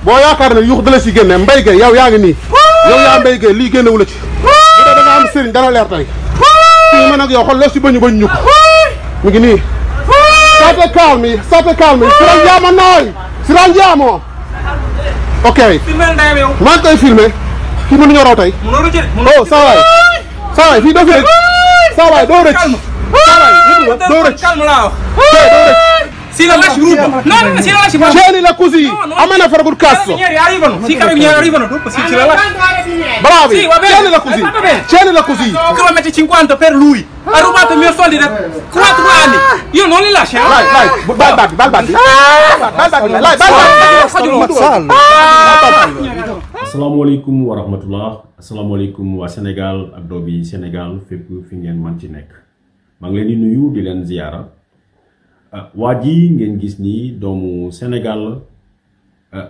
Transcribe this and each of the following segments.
boo yaakaar ne yuux dala si génne Mbaye Gueye yow yaa ngi nii yow yaa Mbaye Gueye lii génnewu la ci bu dee da nga am sëriñ dana leer tey fii man ak yow xool la si bañu ñu ko mu ngi nii sate calme sirandiamo noi sirandiamo ok maa ngi koy filmé kii mënuñoo raw tey oh saa waay fii doo fi rëcc saa waay doo rëcc doo rëcc si la lasci ruba no si la lasci tienila così a me ne frega un cazzo si carabinieri arrivano dopo si ce la lasci bravi sì, va bene, tienila così come metti 50 per lui ha rubato i miei soldi da 4 anni io non li lascio Assalamualaikum warahmatullah. Assalamualaikum wa Sénégal ak doobi Sénégal fépp fi ngeen man ci nekk maa ngi leen di nuyu di leen ziyaara waa ji ngeen gis ni doomu Sénégal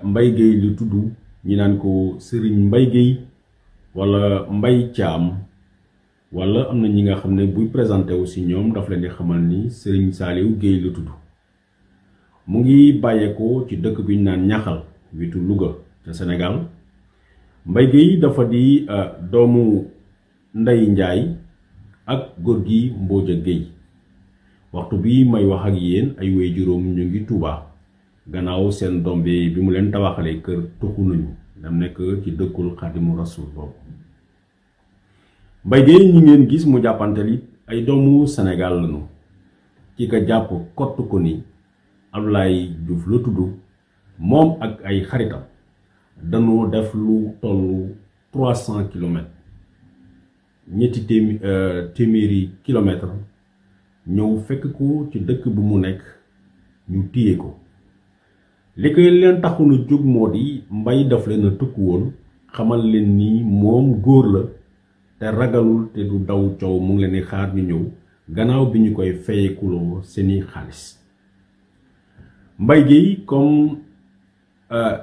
Mbaye Gueye lu tudd ñi naan ko Serigne Mbaye Gueye wala Mbaye Thiam wala am na ñi nga xam ne buy présenté aussi ñoom daf leen di xamal ni Serigne Saliou Gueye lu tudd mu ngi bàyyeekoo ci dëkk bi ñu naan Ñaxal witu Louga te Sénégal Mbaye Gueye dafa di doomu Ndeye Ndiaye ak góor gi Mbodja Gueye waxtu bi may wax ak yéen ay wéy juróom ñu ngi Touba gannaaw seen doom bi mu leen tabaxalee kër tuxu nañu dem nekk ci dëkkul Xaadimu Rasuul boobu Mbaye Gueye ñi ngeen gis mu jàppanteel ay doomu Sénégal lañu ki ka jàpp kott ko ni Abdoulaye Diouf la tudd moom ak ay xaritam dañoo def lu tollu 300 kilomètres ñetti téeméeri kilomètres ñëw fekk ko ci dëkk bu mu nekk ñu téye ko li koy leen taxu na jóg moo di Mbaye daf leen a tëkku woon xamal leen ni moom góor la te ragalul te du daw coow mu ngi leen di xaar ñu ñëw gannaaw bi ñu koy fayekuloo seeni xaalis Mbaye Gueye comme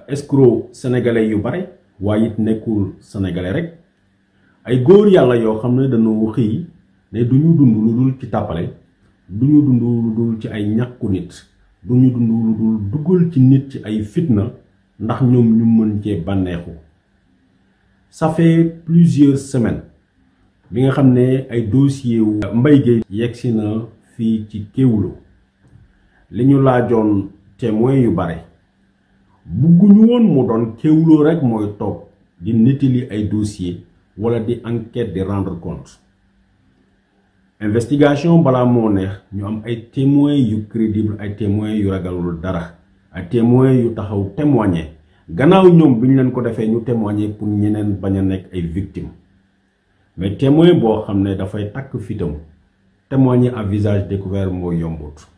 escroc sénégalais yu bare waaye it nekkul sénégalais rek ay góor yàlla yoo xam ne dañoo xëy ne duñu dund lu dul ci tàppale duñu dund lu dul ci ay ñàkku nit duñu dund lu dul dugal ci nit ci ay fitna ndax ñoom ñu mën cee bànneexu ça fait plusieurs semaines bi nga xam ne ay dossier wu Mbaye Gueye yegsi na fii ci Kéwoulo li ñu laajoon témoin yu bare bugguñu woon mu doon Kéwoulo rek mooy toog di nettali ay dossier wala di enquête di rendre compte investigation balaa moo neex ñu am ay témoins yu crédible ay témoins yu ragalul dara ay témoins yu taxaw témoigner gannaaw ñoom bi ñu leen ko defee ñu témoigner pour ñeneen bañ a nekk ay victimes mais témoin boo xam ne dafay takk fitam témoigner à visage découvert moo yombut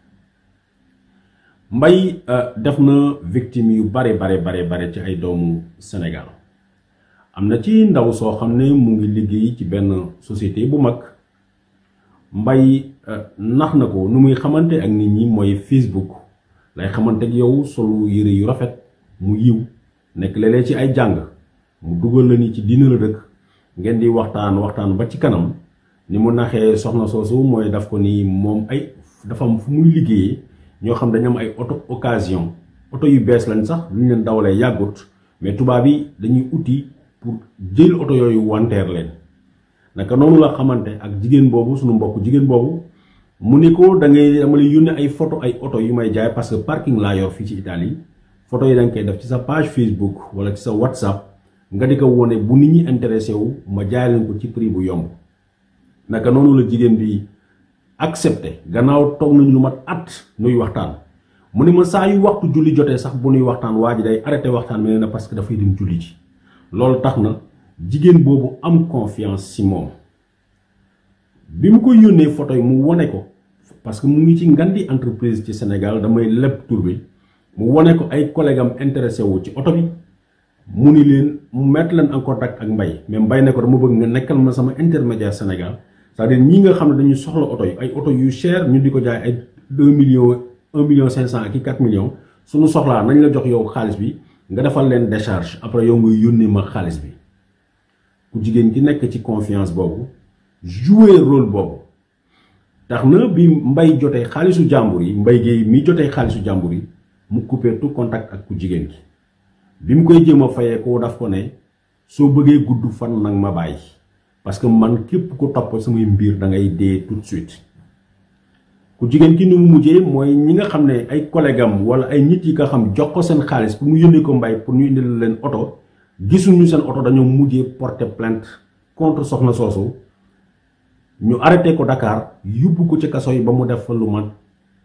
Mbaye def na victime yu bare ci ay doomu Sénégal am na ci ndaw soo xam ne mu ngi liggéey ci benn société bu mag Mbaye nax na ko nu muy xamante ak nit ñi mooy Facebook lay xamante ak yow solu yëre yu rafet mu yiw nekk léeg-léeg ci ay jàng mu dugal la ni ci dina la dëkk ngeen di waxtaan ba ci kanam ni mu naxee soxna soosu mooy daf ko ni moom ay dafa am fu muy liggéeyee ñoo xam dañu am ay auto occasion auto yu bees lañ sax luñ leen dawalee yàggut mais tubaab yi dañuy uti pour jël auto yooyu wanteer leen naka noonu la xamante ak jigéen boobu sunu mbokk jigéen boobu mu ni ko da ngay dama lay yónnee ay photo ay auto yu may jaay parce que parking laa yor fii ci Italie photo yi da nga koy def ci sa page Facebook wala ci sa WhatsApp nga di ko wone bu nit ñi intéressé wu ma jaay leen ko ci prix bu yomb naka noonu la jigéen bi accepté gannaaw toog nañu lu mat at nuy waxtaan mu ne ma saa yu waxtu julli jotee sax bu nuy waxtaan waa ji day arrêté waxtaan mais na parce que dafay dem julli ji loolu tax na jigéen boobu am confiance ci moom bi mu ko yónnee photo yi mu wone ko parce que mu ngi ci ngandi entreprise ci Sénégal damay leb tur bi mu wone ko ay collègue am intéressé wu ci oto bi mu ni leen mu mettre leen en contact ak Mbaye mais Mbaye ne ko dama bëgg nga nekkal ma sama intermédiaire Sénégal c'est-à-dire ñi nga xam ne dañu soxla auto yi ay auto yu cher ñu di ko jaay ay 2 millions 1 million 500 ak 4 millions suñu soxlaa nañ la jox yow xaalis bi nga defal leen décharge après yow nga yónnee ma xaalis bi ku jigéen ki nekk ci confiance boobu jouer rôle boobu tax na bi Mbaye jotee xaalisu jàmbur yi Mbaye Gueye mi jotee xaalisu jàmbur yi mu coupé tout contact ak ku jigéen ki bi mu koy jéem a fayee ko daf ko ne soo bëggee gudd fan nag ma bàyyi parce que man képp ku topp samay mbir da ngay dee tout de suite. ku jigéen ki ni mu mujjee mooy ñi nga xam ne ay collègue am wala ay nit yi nga xam jox ko seen xaalis pour mu yónnee ko mbay pour ñu indil leen oto gisuñu seen oto dañoo mujjee porter plainte contre soxna soosu ñu arrêté ko Dakar yóbbu ko ci kaso yi ba mu def fa lu mat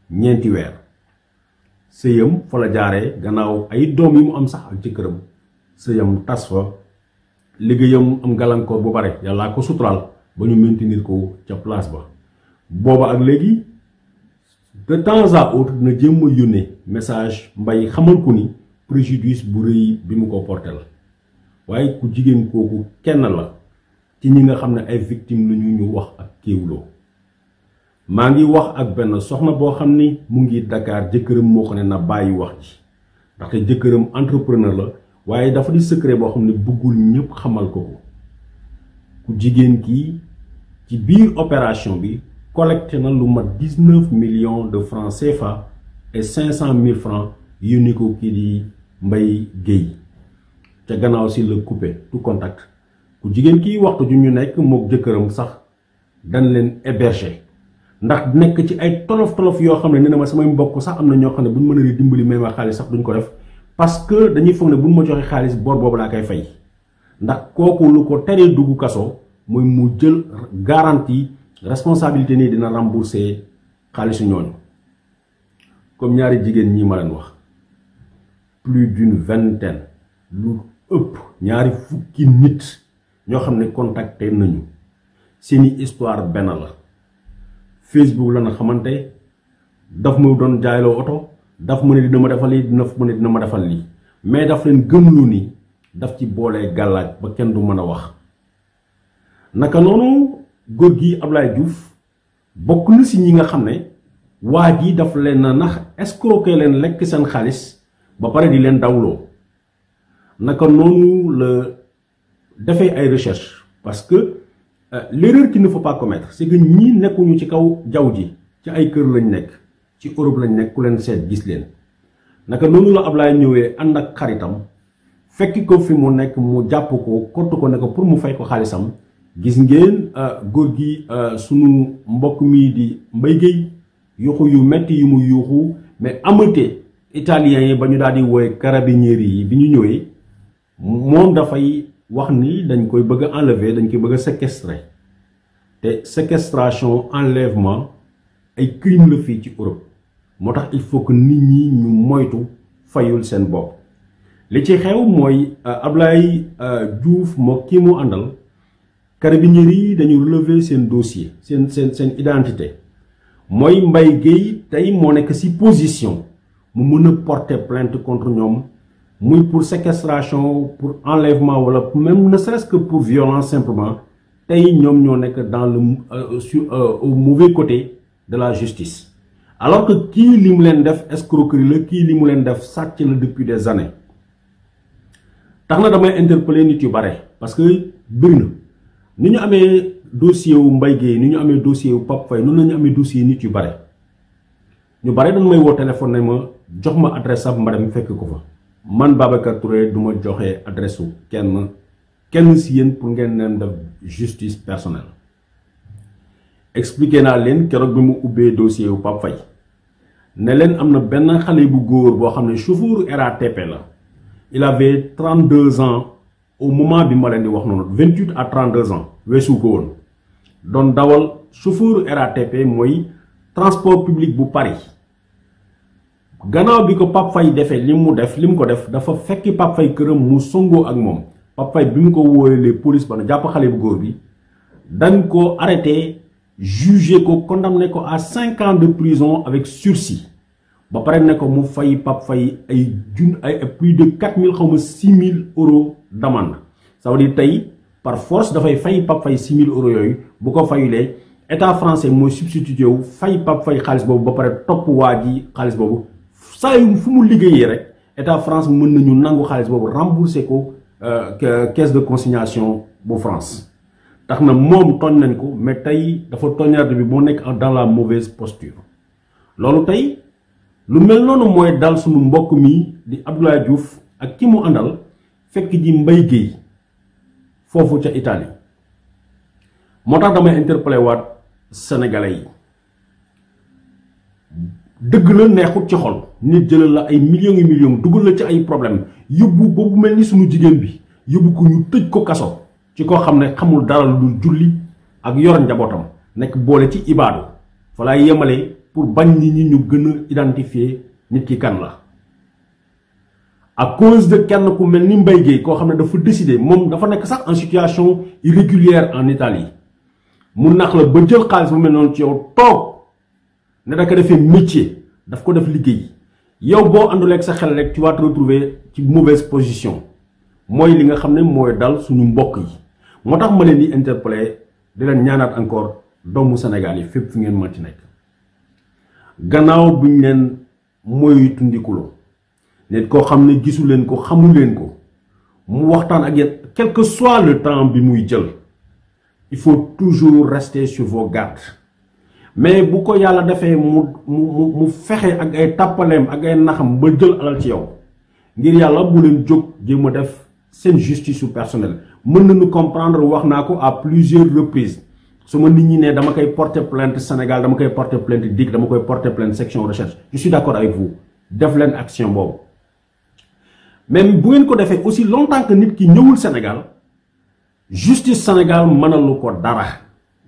9 weer sëyam fa la jaaree gannaaw ay doom yi mu am sax ak jëkkëram sëyam tas fa liggéeyam am gàllankoor bu bare yàllaa ko suturaal ba ñu maintenir ko ca place ba booba ak léegi de temps à autre dina jéem a yónnee message mbay xamal ko ni préjudice bu rëy bi mu ko porté la waaye ku jigéen kooku kenn la ci ñi nga xam ne ay victime lañu ñu wax ak Kéwoulo maa ngi wax ak benn soxna boo xam ni mu ngi Dakar jëkkëram moo ko ne na bàyyi wax ji ndaxte jëkkëram entrepreneur la waaye dafa di secret boo xam ne bëggul ñëpp xamal ko ku jigéen kii ci biir opération bi collecté na lu mat 19 millions de francs CFA et 500 000 francs yónni ko kii di Mbaye Guèye ca gannaaw si le coupé tout contact ku jigéen kii waxtu ju ñu nekk mook jëkkëram sax dañ leen héberger ndax nekk ci ay tolof yoo xam ne nee na ma samay mbokk sax am na ñoo xam ne bu ñu mën a dimbali may ma xaalis sax duñ ko def parce que dañuy foog ne bu ñu ma joxe xaalis bor boobu laa koy fay ndax kooku lu ko teree dugg kaso mooy mu jël garantie responsabilité nii dina rembourser xaalisu ñooñu comme ñaari jigéen ñi ma leen wax plus d'une vingtaine lu ëpp ñaari fukki nit ñoo xam ne contacté nañu seeni histoire benn la Facebook la na xamante daf ma doon jaayloo oto daf ma ne dina ma defal lii dina ma defal lii mais daf leen gëmlu ni daf ci boolee gàllaaj ba kenn du mën a wax naka noonu góor gi Ablaye Diouf bokk na si ñi nga xam ne waa ji daf leen na nax escroquer leen lekk seen xaalis ba pare di leen dawloo naka noonu la defee ay recherche parce que l'erreur qu'il ne faut pas commettre c'est que ñii nekkuñu ci kaw jaww ji ci ay kër lañ nekk ci Europe lañ nekk ku leen seet gis leen naka noonu la Ablaye ñëwee ànd ak xaritam fekki ko fi mu nekk mu jàpp ko kottu ko ne ko pour mu fay ko xaalisam gis ngeen góor gi sunu mbokk mii di Mbaye Guèye yuuxu yu metti yu mu yuuxu mais amate italiens yi ba ñu daal di wooye carabinieri yi bi ñu ñëwee moom dafay wax ni dañ koy bëgg a enlever dañ koy bëgg a séquestrer te séquestration enlèvement ay crime la fii ci Europe moo tax il faut que nit ñi ñu moytu fayul seen bopp li ci xew mooy Ablaye Diouf moo kii mu àndal carabinieri yi dañu relever seen dossier seen identité mooy Mbaye Guèye tey moo nekk ci position mu mën a porter plainte contre ñoom muy pour séquestration pour enlèvement wala même ne serait-ce que pour violence simplement tey ñoom ñoo nekk dans le au mauvais côté de la justice alors que kii li mu leen def escroquerie la kii li mu leen def sàcc la depuis des années tax na damay interpeller nit yu bare parce que bëri na ni ñu amee dossier wu Mbaye Guèye ni ñu amee dossier wu Pape Faye noonu la ñu amee dossier nit yu bare ñu bare dañ may woo téléphone ne ma jox ma adresse ab madame fekk ko fa man Babacar Touré du ma joxe adresse wu kenn si yéen pour ngeen leen def justice personnelle expliqué naa leen keroog bi mu ubbee dossier wu Pape Faye ne leen am na benn xale bu góor boo xam ne chauffeur RATP la il avait 32 ans au moment bi ma leen di wax noonu 28 à 32 ans weesu ko woon doon dawal chauffeur RATP mooy transport public bu Paris gannaaw bi ko Pape Faye defee li mu ko def dafa fekki Pape Faye këram mu songoo ak moom Pape Faye bi mu ko wooyee les police ba na jàpp xale bu góor bi dañ ko arrêté jugé ko condamné ko à 5 ans de prison avec sursis ba pare ne ko mu fay Pape Faye ay plus de 4000 xaw ma 6000 euros d'amende ça veut dire tey par force dafay fay Pape Faye 6000 euros yooyu bu ko fayulee état français mooy substitué wu fay Pape Faye xaalis boobu ba pare topp waa ji xaalis boobu saa yu fu mu liggéeyee rek état France mën nañu nangu xaalis boobu rembourser ko caisse de consignation bu France tax na moom tooñ nañ ko mais tey dafa tooñaate bi moo nekk dans la mauvaise posture loolu tey lu mel noonu mooy dal suñu mbokk mi di Abdoulaye Diouf ak ki mu àndal fekk ji Mbaye Guèye foofu ca Italie moo tax damay interpellé waat sénégalais yi dëgg la neexut ci xol nit jëlal la ay millions et millions dugal la ci ay problème yóbbu boobu mel ni suñu jigéen bi yóbbu ko ñu tëj ko kaso ci koo xam ne xamul dara lu julli ak yor njabootam nekk boole ci ibaadu fa laay yemale pour bañ nit ñi ñu gën a identifier nit ki kan la à cause de kenn ku mel ni Mbaye Guèye koo xam ne dafa décider moom dafa nekk sax en situation irrégulière en Italie mu nax la ba jël xaalis bu mel noonu ci yow toog ne da ko defee métier daf ko def liggéey yow boo ànduleeg sa xel rek tu vas te retrouver ci mauvaise position mooy li nga xam ne mooy dal suñu mbokk yi moo tax ma leen di interpeller di leen ñaanaat encore doomu Sénégal yi fépp fi ngeen mënti nekk gannaaw buñ leen mooy tundikuloo nit koo xam ne gisu leen ko xamu leen ko mu waxtaan ak yéen quel que soit le temps bi muy jël il faut toujours rester sur vos gardes mais bu ko yàlla defee mu fexe ak ay tàppaleem ak ay naxam ba jël alal ci yow ngir yàlla bu leen jóg jéem a def seen justice personnelle mën nañu comprendre wax naa ko à plusieurs reprises su ma nit ñi ne dama koy porter plainte Sénégal dama koy porter plainte DIC dama koy porter plainte section recherche je suis d'accord avec vous def leen action boobu même bu ngeen ko defee aussi longtemps que nit ki ñëwul Sénégal justice Sénégal mënalu ko dara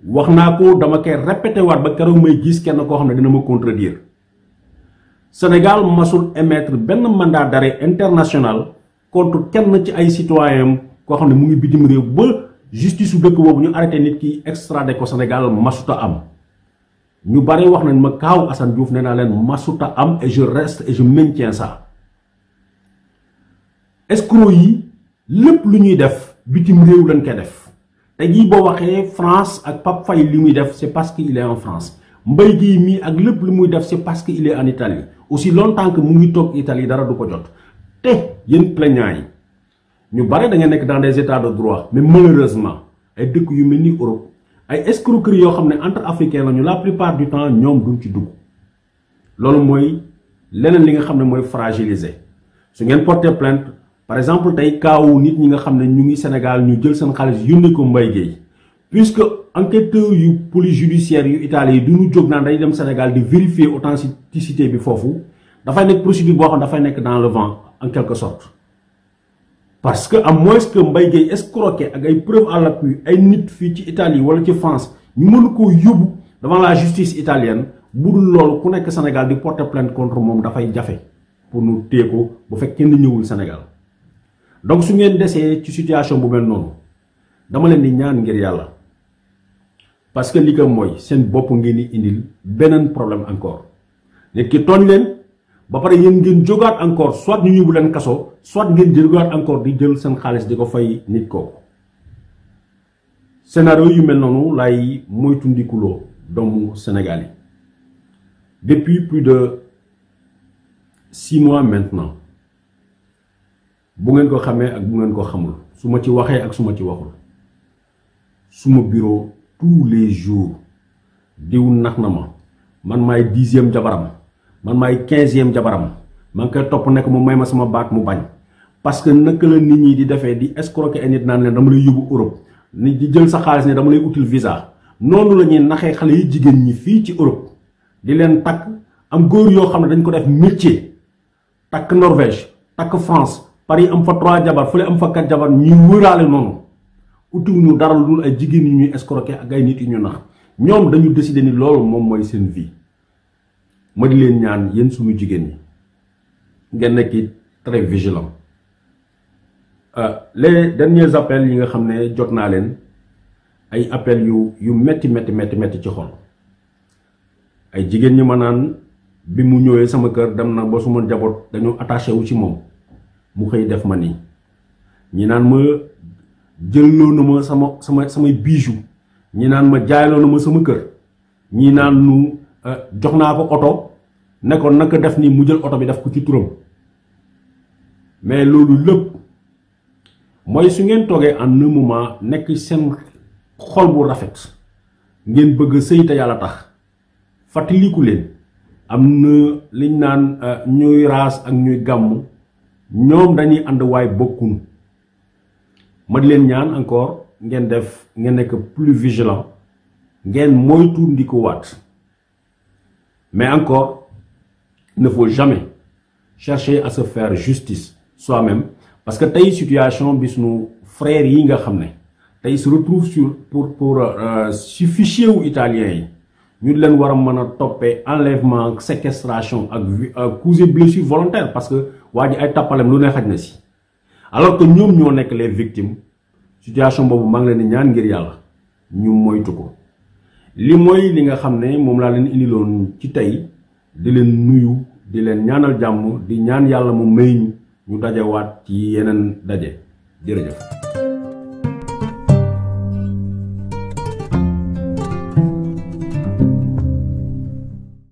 wax naa ko dama koy répété waat ba keroog may gis kenn koo xam ne dina ma contredire Sénégal masul émettre benn mandat d'arrêt international contre kenn ci ay citoyens koo xam ne mu ngi bitim réew ba justice su dëkk boobu ñu arrêté nit ki extradé ko Sénégal masuta am ñu bare wax nañ ma kaaw Assane Diouf nee naa leen masuta am et je reste et je maintiens ça escroc yi lépp lu ñuy def bitim réew lañ koy def te jii boo waxee France ak Pape Faye li muy def c'est parce qu'il est en France Mbaye Guèye mii ak lépp lu muy def c'est parce qu'il est en Italie aussi longtemps que mu ngi toog Italie dara du ko jot te yéen plaignants yi ñu bare da nga nekk dans des états de droit mais malheureusement ay dëkk yu mel ni Europe ay escroqueries yoo xam ne entre africains lañu la plupart du temps ñoom duñ ci dugg loolu mooy leneen li nga xam ne mooy fragiliser su ngeen porter plainte par exemple tey kaawu nit ñi nga xam ne ñu ngi Sénégal ñu jël seen xaalis yónnee ko Mbaye Guèye puisque enquêteurs yu police judiciaire yu Italie yi du ñu jóg naan day dem Sénégal di vérifier authenticité bi foofu dafay nekk procédure boo xam dafay nekk dans le vent en quelque sorte parce que à moins que Mbaye Guèye escroqué ak ay preuves à l'appui ay nit fii ci Italie wala ci France ñu mën koo yóbbu devant la justice italienne bu dul loolu ku nekk Sénégal di porter plainte contre moom dafay jafe pour nu téye ko bu fekk kenn ñëwul Sénégal donc su ngeen desee ci situation bu mel noonu dama leen di ñaan ngir yàlla parce que li ko mooy seen bopp ngeen di indil beneen problème encore nit ki tooñ leen ba pare yéen ngeen jógaat encore soit ñu yóbbu leen kaso soit ngeen jógaat encore di jël seen xaalis di ko fay nit kooku scénario yu mel noonu lay moytundikuloo doomu Sénégal yi depuis plus de 6 mois maintenant bu ngeen ko xamee ak bu ngeen ko xamul su ma ci waxee ak su ma ci waxul suma bureau tous les jours diw nax na ma man maay 10e jabaram man maay 15e jabaram man koy topp nekk mu may ma sama baat mu bañ parce que naka la nit ñi di defee di escroquer ay nit naan leen dama lay yóbbu Europe nit di jël sa xaalis ne dama lay util visa noonu la ñuy naxee xale yi jigéen ñi fii ci Europe di leen takk am góor yoo xam ne dañ ko def métier takk Norvège takk France Paris am fa 3 jabar fële am fa 4 jabar ñuy wëraale noonu utiwuñu dara lu dul ay jigéen yi ñuy escroquer ak ay nit yu ñu nax ñoom dañu décider ni loolu moom mooy seen vie ma di leen ñaan yéen suñu jigéen ñi ngeen nekk très vigilant les derniers appels yi nga xam ne jot naa leen ay appels yu metti ci xol ay jigéen ñi ma naan bi mu ñëwee sama kër dem na ba suma njaboot dañu attaché wu ci moom mu xëy def ma nii ñi naan ma jëlloo na ma samay bijoux ñi naan ma jaayloo na ma sama kër ñi naan nu jox naa ko oto ne ko naka def ni mu jël oto bi def ko ci turam mais loolu lépp mooy su ngeen toogee en un moment nekk seen xol bu rafet ngeen bëgg sëy te yàlla tax fàttaliku leen am na liñ naan ñuy raas ak ñuy gàmm ñoom dañuy ànd waay bokkunu ma di leen ñaan encore ngeen nekk plus vigilant ngeen moytu ndiko waat mais encore il ne faut jamais chercher à se faire justice soi-même parce que tey situation bi sunu frères yi nga xam ne tey se retrouve pour si fichier wu italien yi ñu leen war a mën a toppee enlèvement séquestration ak coups et blessures volontaires parce que waa ji ay tappalem lu ne xaj na si alors que ñoom ñoo nekk les victimes situation boobu maa ngi leen di ñaan ngir yàlla ñu moytu ko li mooy li nga xam ne moom laa leen indiloon ci tey di leen nuyu di leen ñaanal jàmm di ñaan yàlla mu may ñu dajewaat ci yeneen daje jërëjëf